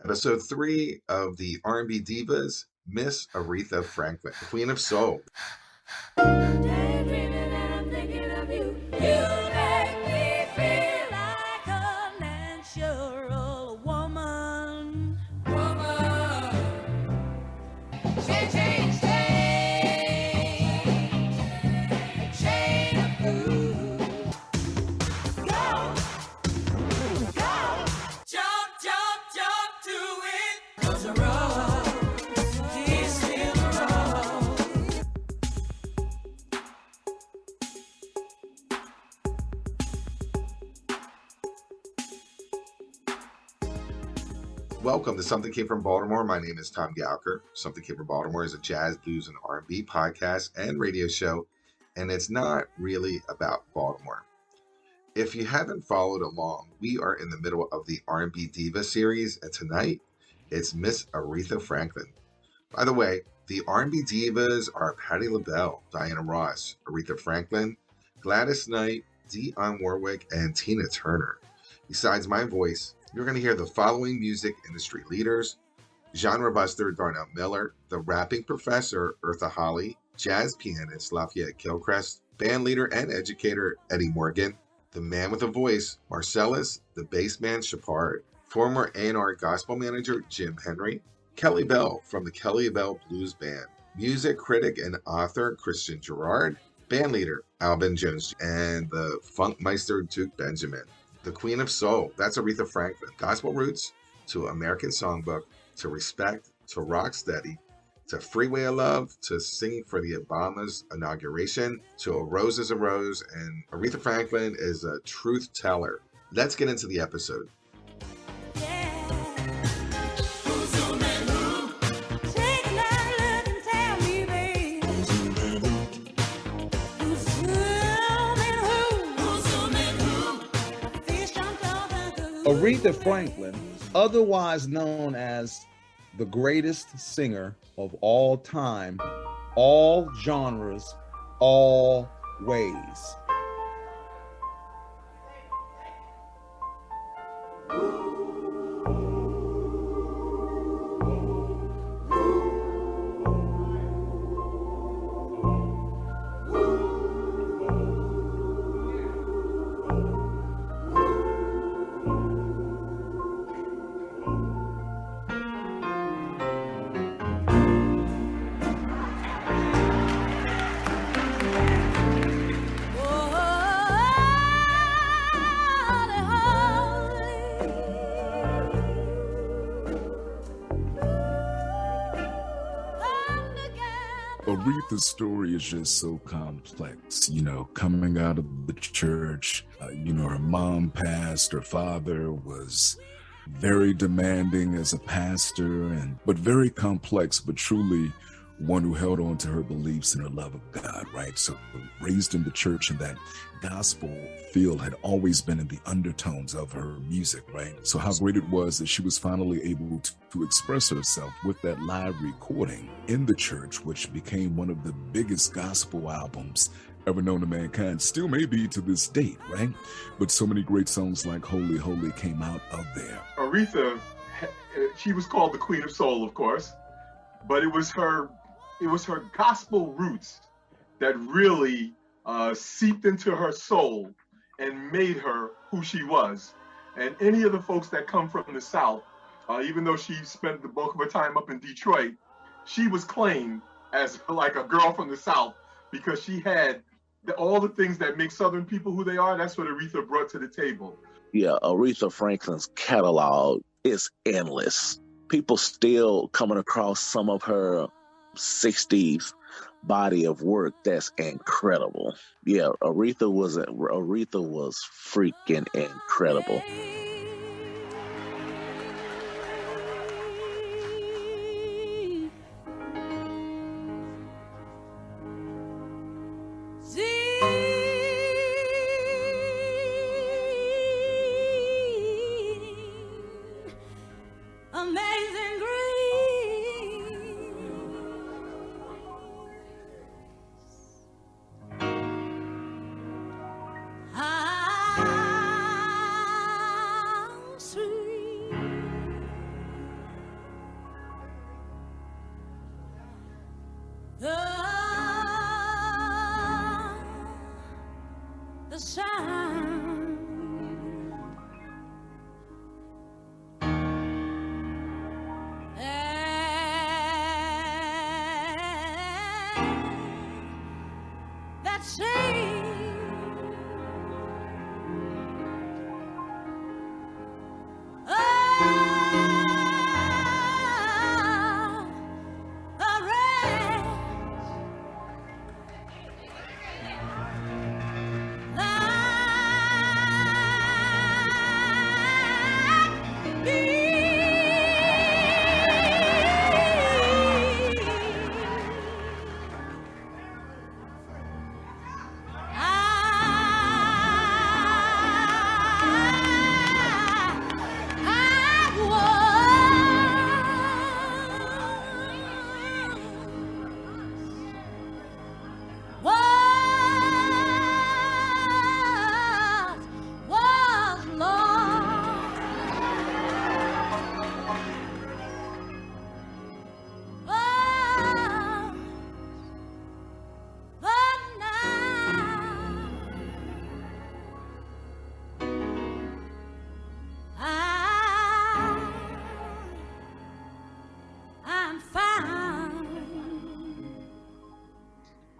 Episode 3 of the R&B Divas, Miss Aretha Franklin, Queen of Soul. Daydreaming and I'm thinking of you. You make me feel like a natural woman. Change, change, change. Chain of food. Go. Jump, jump, jump to it. 'Cause the road is still the road. Welcome to Something Came from Baltimore. My name is Tom Gouker. Something Came from Baltimore is a jazz, blues, and R&B podcast and radio show, and it's not really about Baltimore. If you haven't followed along, we are in the middle of the R&B Diva series, and tonight it's Miss Aretha Franklin. By the way, the R&B Divas are Patti LaBelle, Diana Ross, Aretha Franklin, Gladys Knight, Dionne Warwick, and Tina Turner. Besides my voice, you're going to hear the following music industry leaders: genre buster Darnell Miller, the rapping professor Eartha Holly, jazz pianist Lafayette Gilchrist, band leader and educator Eddie Morgan, the man with a voice Marcellus, the bass man Shepard, former A&R gospel manager Jim Henry, Kelly Bell from the Kelly Bell Blues Band, music critic and author Christian Gerard, band leader Alvin Jones, and the Funkmeister Duke Benjamin. The Queen of Soul, that's Aretha Franklin. Gospel roots to American Songbook, to Respect, to Rock Steady, to Freeway of Love, to Singing for the Obama's inauguration, to A Rose is a Rose, and Aretha Franklin is a truth teller. Let's get into the episode. Aretha Franklin, otherwise known as the greatest singer of all time, all genres, all ways. Aretha's story is just so complex, coming out of the church, her mom passed, her father was very demanding as a pastor, but very complex, but truly one who held on to her beliefs and her love of God, right? So raised in the church, and that gospel feel had always been in the undertones of her music, right? So how great it was that she was finally able to express herself with that live recording in the church, which became one of the biggest gospel albums ever known to mankind, still may be to this date, right? But so many great songs like Holy, Holy came out of there. Aretha, she was called the Queen of Soul, of course, but it was her gospel roots that really seeped into her soul and made her who she was. And any of the folks that come from the South, even though she spent the bulk of her time up in Detroit, she was claimed as like a girl from the South because she had all the things that make Southern people who they are. That's what Aretha brought to the table. Yeah, Aretha Franklin's catalog is endless. People still coming across some of her 60s body of work that's incredible. Yeah, Aretha was freaking incredible. Amazing grace. How sweet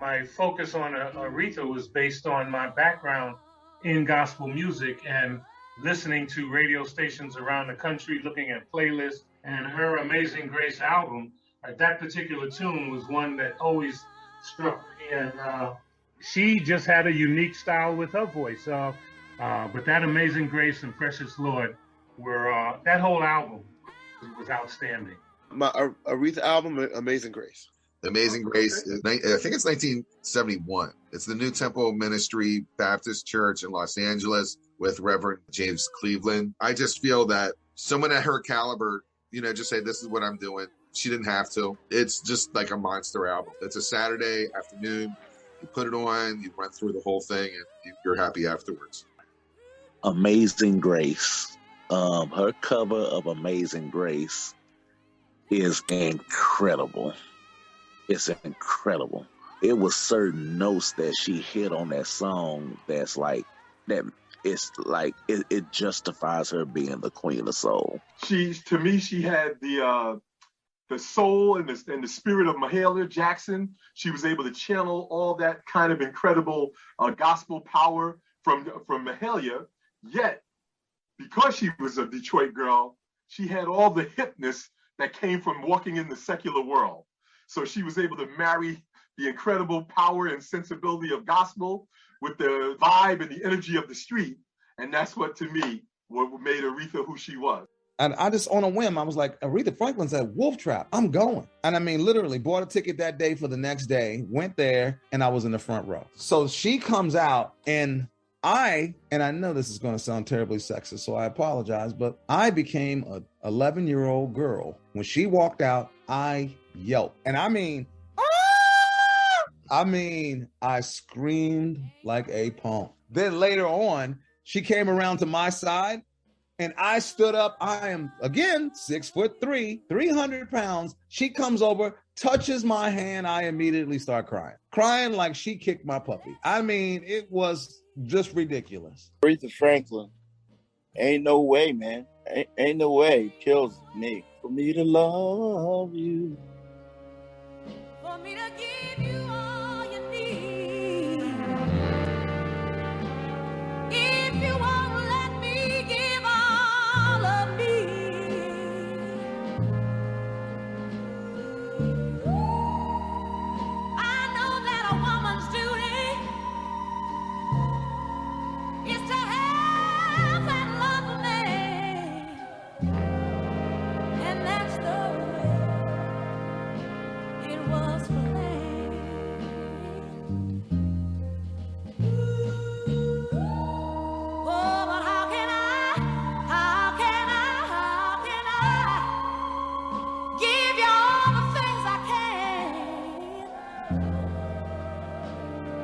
my focus on Aretha was based on my background in gospel music and listening to radio stations around the country, looking at playlists, and her Amazing Grace album, that particular tune was one that always struck me. And she just had a unique style with her voice. But that Amazing Grace and Precious Lord were, that whole album was outstanding. My Aretha album, Amazing Grace. Amazing Grace, I think it's 1971. It's the New Temple Ministry Baptist Church in Los Angeles with Reverend James Cleveland. I just feel that someone at her caliber, just say, this is what I'm doing. She didn't have to. It's just like a monster album. It's a Saturday afternoon. You put it on, you run through the whole thing, and you're happy afterwards. Amazing Grace. Her cover of Amazing Grace is incredible. It's incredible. It was certain notes that she hit on that song that's like that. It's like it justifies her being the queen of soul. To me, she had the soul and the spirit of Mahalia Jackson. She was able to channel all that kind of incredible gospel power from Mahalia. Yet, because she was a Detroit girl, she had all the hipness that came from walking in the secular world. So she was able to marry the incredible power and sensibility of gospel with the vibe and the energy of the street. And that's what, to me, what made Aretha who she was. And I just, on a whim, I was like, Aretha Franklin's at Wolf Trap. I'm going. And I mean, literally bought a ticket that day for the next day, went there, and I was in the front row. So she comes out, and I know this is going to sound terribly sexist, so I apologize, but I became a 11-year-old girl. When she walked out, I yelped. And I mean, I screamed like a punk. Then later on, she came around to my side, and I stood up. I am, again, 6'3", 300 pounds. She comes over, touches my hand. I immediately start crying like she kicked my puppy. I mean, it was just ridiculous. Aretha Franklin, ain't no way, man. Ain't no way. Kills me. For me to love you. For me to give you all you need. If you won't let me give all of me. I know that a woman's duty is to have and love a man. And that's the way it was for me. Oh, but how can I give you all the things I can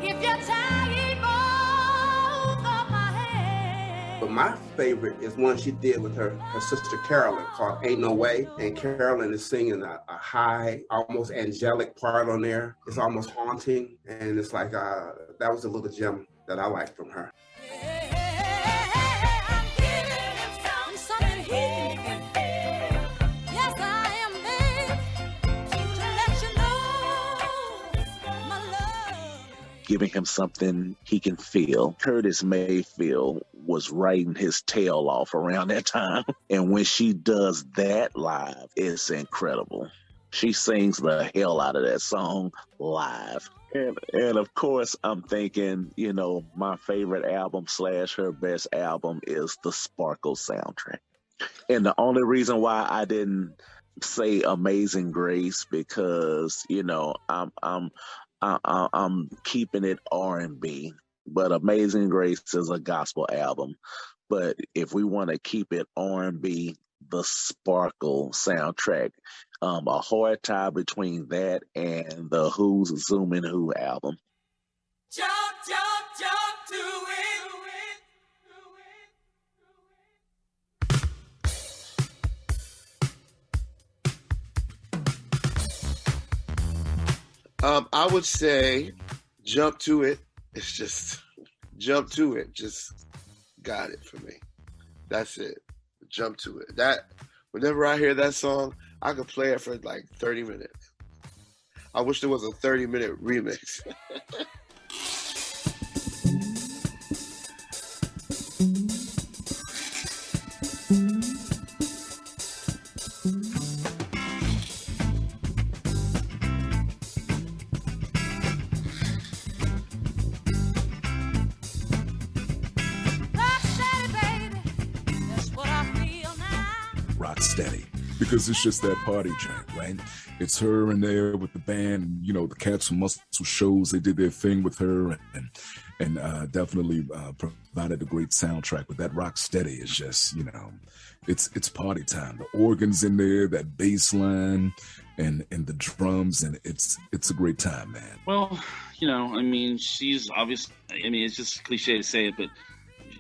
if you're tying both of my hands? But my favorite is one she did with her sister Carolyn called Ain't No Way. And Carolyn is singing a high, almost angelic part on there. It's almost haunting. And it's like, that was a little gem that I liked from her. I'm giving him something he can feel. Yes, I am, babe, to let you know my love. Giving him something he can feel. Curtis Mayfield was writing his tail off around that time. And when she does that live, it's incredible. She sings the hell out of that song live. And of course, I'm thinking, my favorite album / her best album is the Sparkle soundtrack. And the only reason why I didn't say Amazing Grace, because, I'm keeping it R&B, but Amazing Grace is a gospel album. But if we want to keep it R&B, the Sparkle soundtrack, a hard tie between that and the Who's Zoomin' Who album. Jump, jump, jump to it. I would say Jump to It. It's just Jump to It. Just got it for me. That's it. Jump to It. That whenever I hear that song, I could play it for like 30 minutes. I wish there was a 30-minute remix. Rocksteady, because it's just that party joint, right? It's her in there with the band, you know, the Cats from Muscle Shoals, they did their thing with her and definitely provided a great soundtrack. But that Rocksteady is just, you know, it's party time. The organs in there, that bass line and the drums, and it's a great time, man. Well, you know, I mean, she's obviously, I mean, it's just cliche to say it, but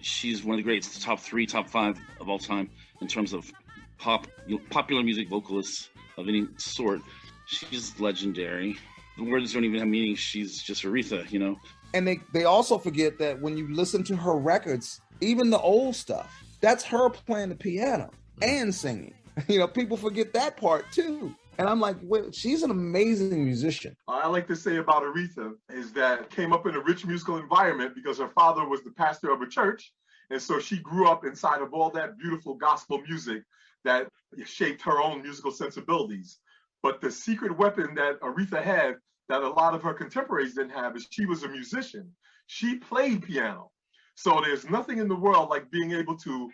she's one of the greats, top 3, top 5 of all time in terms of popular music vocalists of any sort. She's legendary. The words don't even have meaning. She's just Aretha, you know. And they also forget that when you listen to her records, even the old stuff, that's her playing the piano and singing. You know, people forget that part too. And I'm like, well, she's an amazing musician. I like to say about Aretha is that came up in a rich musical environment because her father was the pastor of a church. And so she grew up inside of all that beautiful gospel music that shaped her own musical sensibilities. But the secret weapon that Aretha had that a lot of her contemporaries didn't have is she was a musician. She played piano. So there's nothing in the world like being able to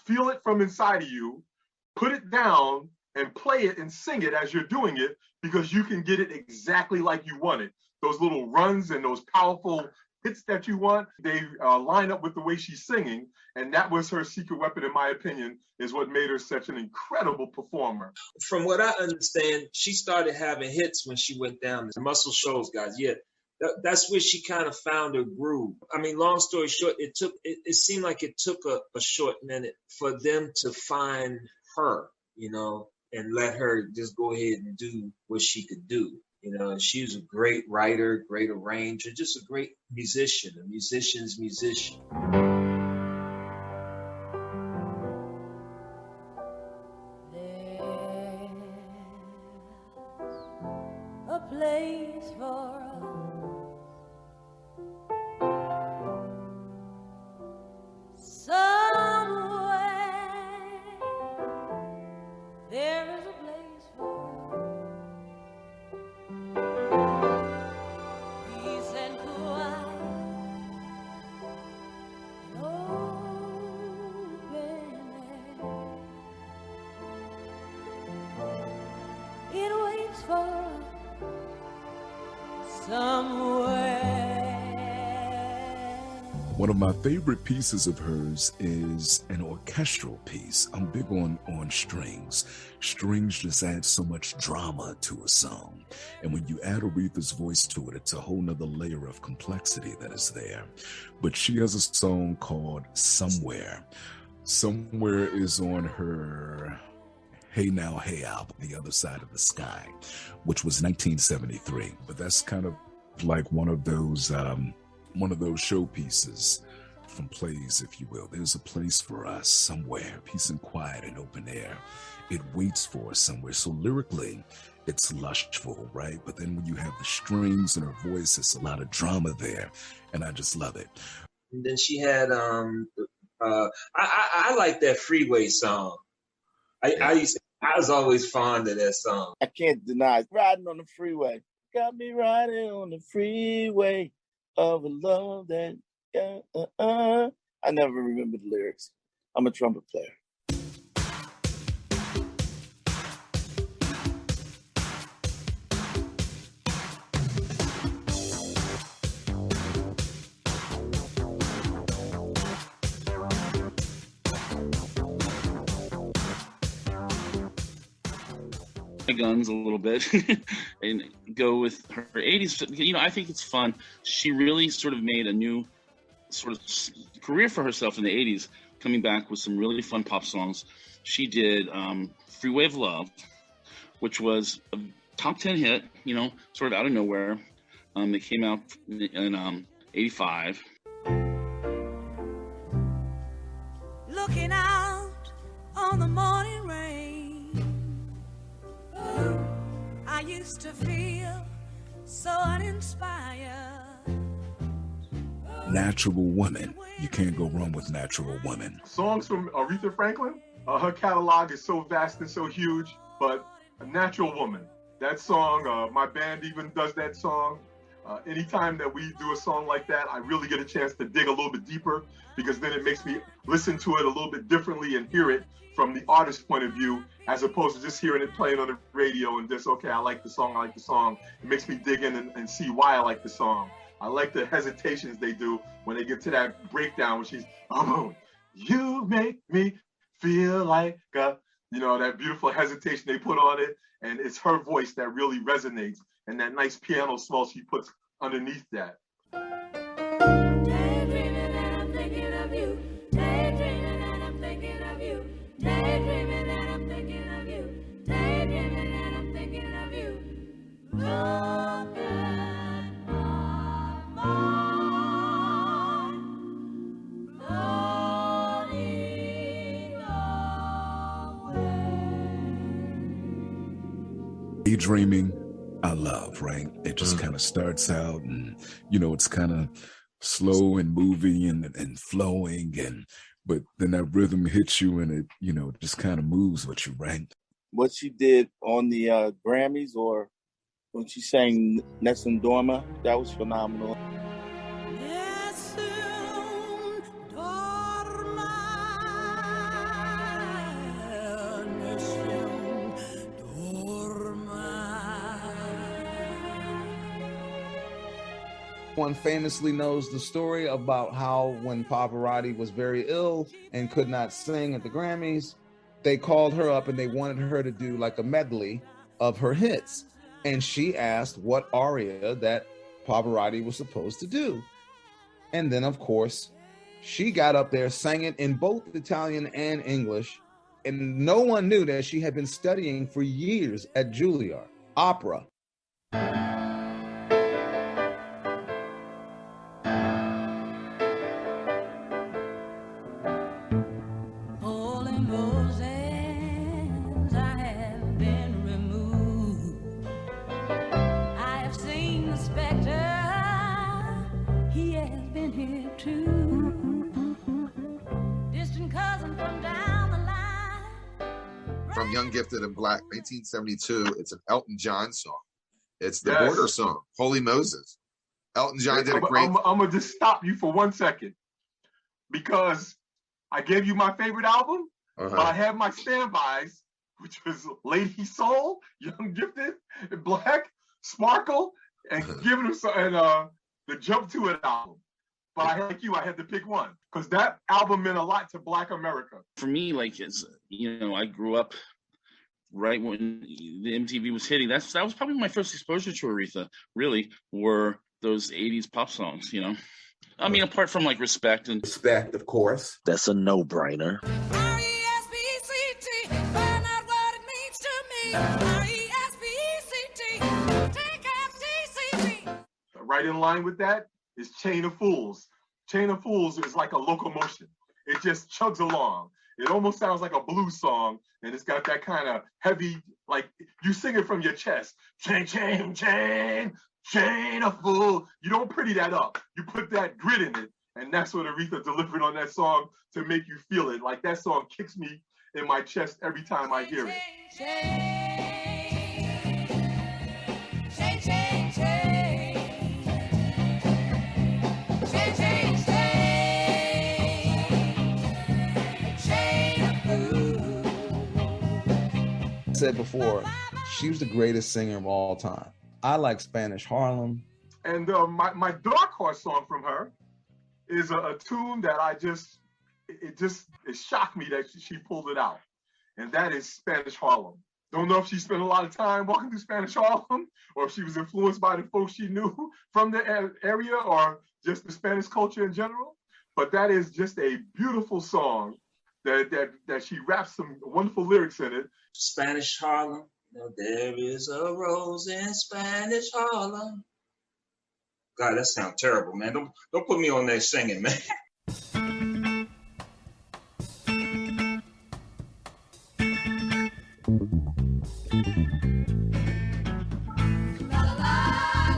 feel it from inside of you, put it down, and play it and sing it as you're doing it, because you can get it exactly like you want it. Those little runs and those powerful hits that you want, they line up with the way she's singing. And that was her secret weapon, in my opinion, is what made her such an incredible performer. From what I understand, she started having hits when she went down the Muscle Shoals guys. Yeah, that's where she kind of found her groove. I mean, long story short, it seemed like it took a short minute for them to find her, you know, and let her just go ahead and do what she could do. You know, and she was a great writer, great arranger, just a great musician, a musician's musician. There's a place for us somewhere. There is a place for peace and quiet and open air. It waits for us somewhere. One of my favorite pieces of hers is an orchestral piece. I'm big on strings. Strings just add so much drama to a song. And when you add Aretha's voice to it, it's a whole nother layer of complexity that is there. But she has a song called Somewhere. Somewhere is on her Hey Now Hey album, The Other Side of the Sky, which was 1973. But that's kind of like one of those showpieces from plays, if you will. There's a place for us somewhere, peace and quiet and open air. It waits for us somewhere. So lyrically, it's lustful, right? But then when you have the strings and her voice, it's a lot of drama there, and I just love it. And then she had I like that Freeway song. I was always fond of that song. I can't deny it. Riding on the freeway. Got me riding on the freeway of a love that I never remember the lyrics. I'm a trumpet player. Guns a little bit and go with her 80s. You know, I think it's fun. She really sort of made a new sort of career for herself in the 80s, coming back with some really fun pop songs. She did Freeway of Love, which was a top 10 hit, you know, sort of out of nowhere. It came out in 85. Looking out on the morning rain, I used to feel so uninspired. Natural Woman. You can't go wrong with Natural Woman. Songs from Aretha Franklin, her catalog is so vast and so huge, but A Natural Woman, that song, my band even does that song. Anytime that we do a song like that, I really get a chance to dig a little bit deeper, because then it makes me listen to it a little bit differently and hear it from the artist's point of view, as opposed to just hearing it playing on the radio and just, okay, I like the song. It makes me dig in and see why I like the song. I like the hesitations they do when they get to that breakdown where she's, oh, you make me feel like a, that beautiful hesitation they put on it. And it's her voice that really resonates, and that nice piano swell she puts underneath that. Daydreaming and I'm thinking of you. Daydreaming and I'm thinking of you. Daydreaming and I'm thinking of you. Daydreaming and I'm thinking of you. Look at my mind, floating away. Daydreaming, I love, right? It just kind of starts out and, it's kind of slow and moving and flowing, but then that rhythm hits you and it, just kind of moves with you, right? What she did on the Grammys, or when she sang Nessun Dorma, that was phenomenal. Nessun dorma, nessun One famously knows the story about how when Pavarotti was very ill and could not sing at the Grammys, they called her up and they wanted her to do like a medley of her hits. And she asked what aria that Pavarotti was supposed to do. And then, of course, she got up there, sang it in both Italian and English. And no one knew that she had been studying for years at Juilliard, opera. Pulling roses, I have been removed. I have seen the specter, he has been here too. Distant cousin from down the line. From Young, Gifted, and Black, 1972. It's an Elton John song. It's the Yes. border song, Holy Moses. Elton John did a great... I'm going to just stop you for 1 second, because I gave you my favorite album, but I have my standbys, which was Lady Soul, Young, Gifted, and Black, Sparkle, and Giving Them Some, and the Jump to It album. But I had to pick one, because that album meant a lot to Black America. For me, like, it's, I grew up right when the MTV was hitting. That was probably my first exposure to Aretha, really, were those 80s pop songs, I mean, apart from like Respect, of course. That's a no-brainer. R-E-S-P-E-C-T, find out what it means to me. R-E-S-P-E-C-T, take F-T-C-T. Right in line with that is Chain of Fools. Chain of Fools is like a locomotion. It just chugs along. It almost sounds like a blues song, and it's got that kind of heavy, like you sing it from your chest. Chain, chain, chain, chain of fools. You don't pretty that up. You put that grit in it, and that's what Aretha delivered on that song to make you feel it. Like that song kicks me in my chest every time I hear it. Chain, chain, chain. Said before, she was the greatest singer of all time. I like Spanish Harlem. And my dark horse song from her is a tune that it shocked me that she pulled it out. And that is Spanish Harlem. Don't know if she spent a lot of time walking through Spanish Harlem, or if she was influenced by the folks she knew from the area, or just the Spanish culture in general. But that is just a beautiful song that she raps some wonderful lyrics in it. Spanish Harlem. There is a rose in Spanish Harlem. God, that sounds terrible, man. Don't put me on there singing, man. La la la.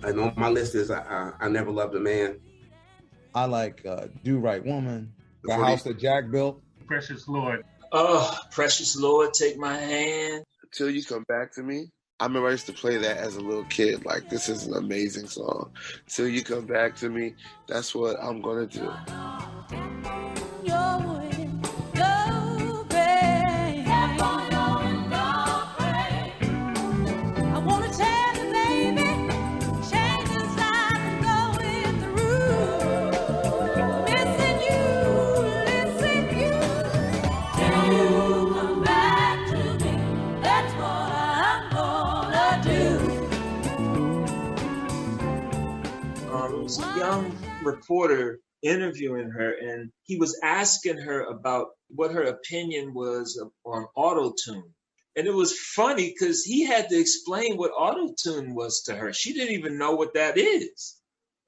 And on my list is I Never Loved a Man. I like Do Right Woman, The House That Jack Built. Precious Lord. Oh, Precious Lord, Take My Hand. Till You Come Back to Me. I remember I used to play that as a little kid. Like, this is an amazing song. Till You Come Back to Me. That's what I'm going to do. A young reporter interviewing her, and he was asking her about what her opinion was on auto-tune. And it was funny because he had to explain what auto-tune was to her. She didn't even know what that is.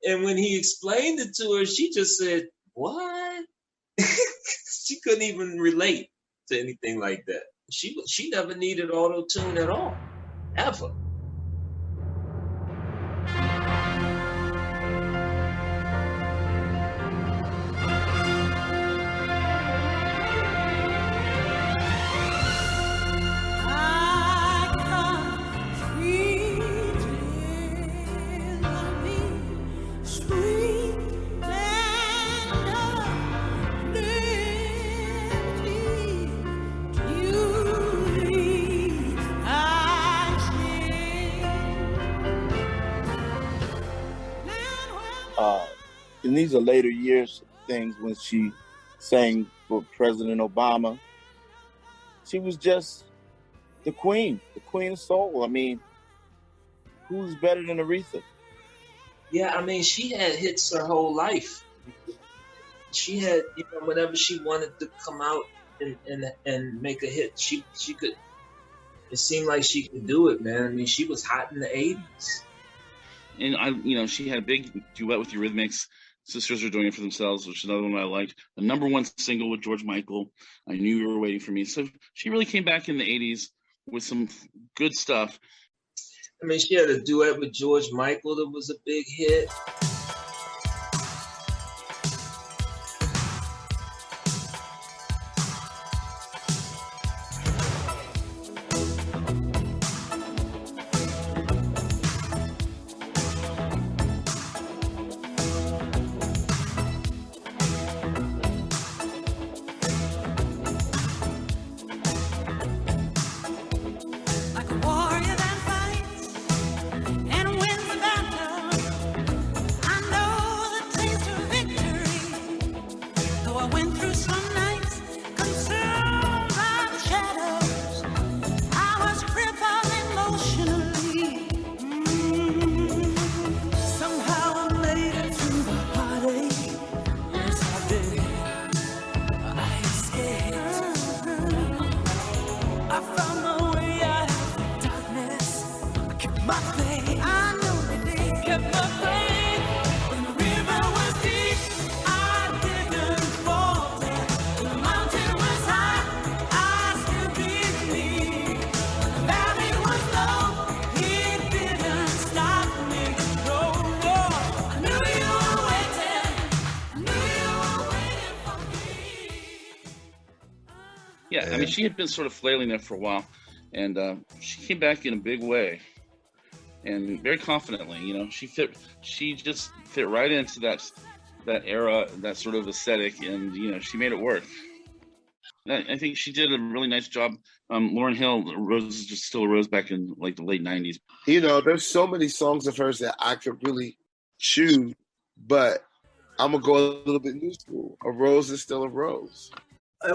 And when he explained it to her, she just said, what? She couldn't even relate to anything like that. She never needed auto-tune at all, ever. And these are later years things when she sang for President Obama. She was just the queen of soul. I mean, who's better than Aretha? Yeah, I mean, she had hits her whole life. She had, whenever she wanted to come out and make a hit, she could. It seemed like she could do it, man. I mean, she was hot in the 80s. And she had a big duet with Eurythmics. Sisters Are Doing It for Themselves, which is another one I liked. The #1 single with George Michael, I Knew You Were Waiting for Me. So she really came back in the 80s with some good stuff. I mean, she had a duet with George Michael that was a big hit. Yeah, I mean, she had been sort of flailing there for a while, and she came back in a big way, and very confidently. She just fit right into that era, that sort of aesthetic, and she made it work. I think she did a really nice job. Lauryn Hill, Roses Just Still Rose back in like the late 90s. There's so many songs of hers that I could really Jude, but I'm gonna go a little bit new school. A rose is still a rose.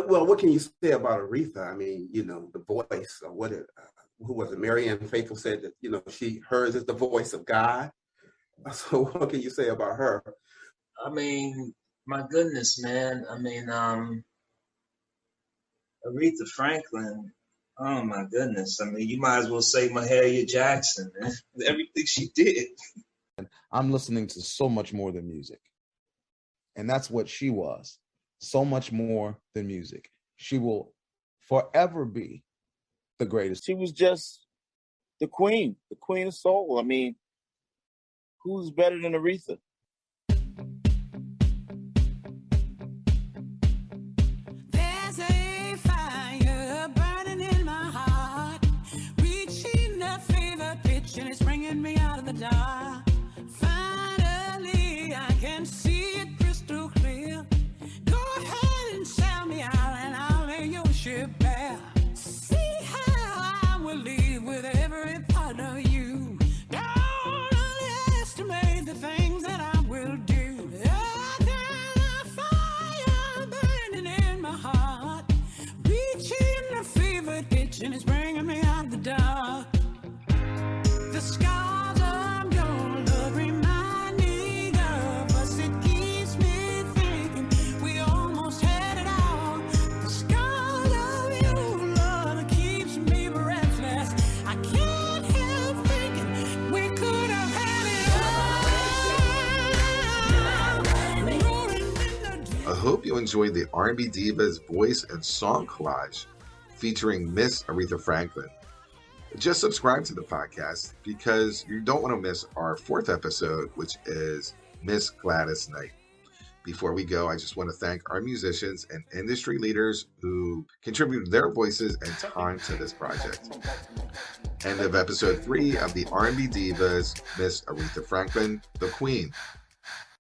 Well, what can you say about Aretha? I mean, you know, the voice. Who was it? Marianne Faithfull said that, you know, hers is the voice of God. So what can you say about her? I mean, my goodness, man. I mean, Aretha Franklin. Oh my goodness. I mean, you might as well say Mahalia Jackson, man. Everything she did. I'm listening to so much more than music. And that's what she was. So much more than music. She will forever be the greatest. She was just the queen of soul. I mean, who's better than Aretha? There's a fire burning in my heart, reaching a fever pitch, and it's bringing me out of the dark. Finally, I can see it crystal clear. Go ahead and sell me out, and I'll lay your ship bare. See how I will leave with every part of you. Don't underestimate the things that I will do. There's a fire burning in my heart, reaching a fever pitch, and it's bringing me out of the dark. The scars of your love remind me of us. It keeps me thinking we almost had it all. The scars of your love keeps me breathless. I can't help thinking we could have had it all. Roaring in the I hope you enjoyed the R&B Diva's voice and song collage featuring Miss Aretha Franklin. Just subscribe to the podcast because you don't want to miss our 4th episode, which is Miss Gladys Knight. Before we go, I just want to thank our musicians and industry leaders who contributed their voices and time to this project. End of episode 3 of the R&B Divas, Miss Aretha Franklin, the Queen.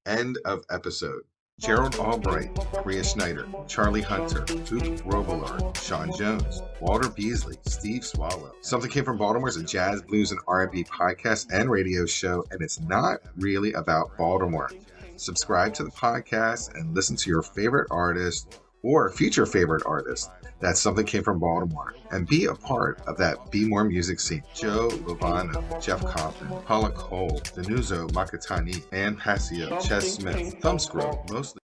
End of episode. Gerald Albright, Priya Schneider, Charlie Hunter, Duke Robillard, Sean Jones, Walter Beasley, Steve Swallow. Something Came From Baltimore is a jazz, blues, and R&B podcast and radio show, and it's not really about Baltimore. Subscribe to the podcast and listen to your favorite artist or future favorite artist. That's Something Came From Baltimore. And be a part of that Be More music scene. Joe Lovano, Jeff Coffin, Paula Cole, Danuzo Makatani, Ann Passio, Ches Smith, Thumbscroll, mostly.